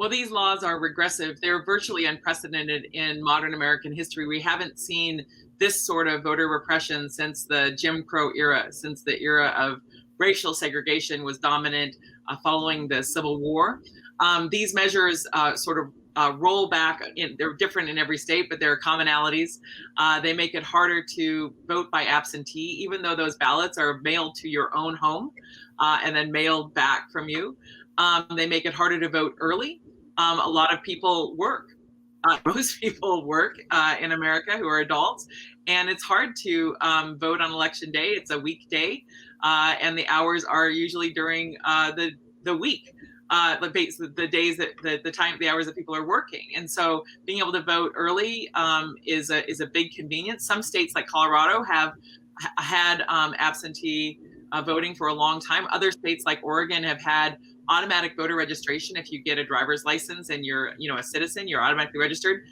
Well, these laws are regressive. They're virtually unprecedented in modern American history. We haven't seen this sort of voter repression since the Jim Crow era, since the era of racial segregation was dominant following the Civil War. These measures sort of roll back. They're different in every state, but there are commonalities. They make it harder to vote by absentee, even though those ballots are mailed to your own home and then mailed back from you. They make it harder to vote early. A lot of people work. Most people work in America who are adults, and it's hard to vote on election day. It's a weekday, and the hours are usually during the week. The days that the hours that people are working, and so being able to vote early is a big convenience. Some states like Colorado have had absentee voting for a long time. Other states like Oregon have had automatic voter registration. If you get a driver's license and you're a citizen, you're automatically registered.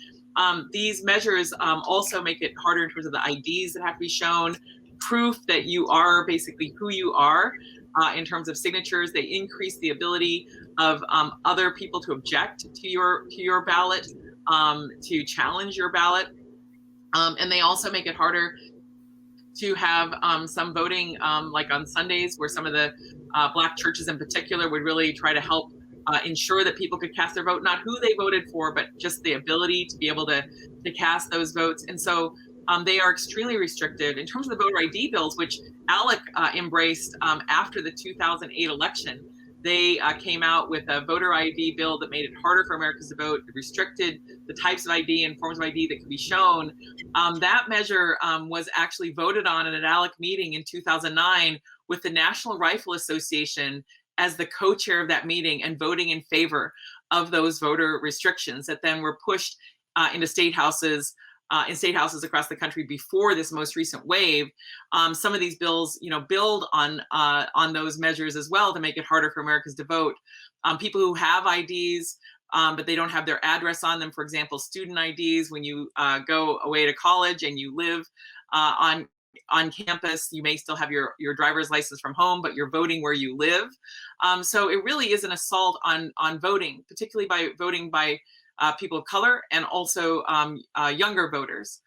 These measures also make it harder in terms of the IDs that have to be shown, proof that you are basically who you are in terms of signatures. They increase the ability of other people to object to your ballot, to challenge your ballot, and they also make it harder to have some voting, like on Sundays, where some of the Black churches in particular would really try to help ensure that people could cast their vote, not who they voted for, but just the ability to be able to cast those votes. And so they are extremely restrictive. In terms of the voter ID bills, which ALEC embraced after the 2008 election, they came out with a voter ID bill that made it harder for Americans to vote, restricted the types of ID and forms of ID that could be shown. That measure was actually voted on at an ALEC meeting in 2009 with the National Rifle Association as the co-chair of that meeting and voting in favor of those voter restrictions that then were pushed into state houses across the country before this most recent wave. Some of these bills, build on those measures as well to make it harder for Americans to vote. People who have IDs, but they don't have their address on them, for example, student IDs, when you go away to college and you live on campus, you may still have your driver's license from home, but you're voting where you live. So it really is an assault on voting, particularly by voting by people of color and also younger voters.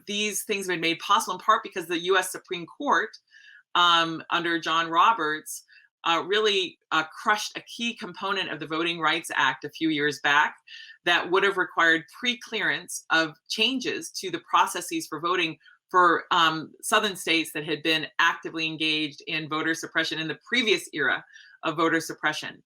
These things have been made possible in part because the U.S. Supreme Court, under John Roberts, really crushed a key component of the Voting Rights Act a few years back that would have required pre-clearance of changes to the processes for voting for southern states that had been actively engaged in voter suppression in the previous era of voter suppression.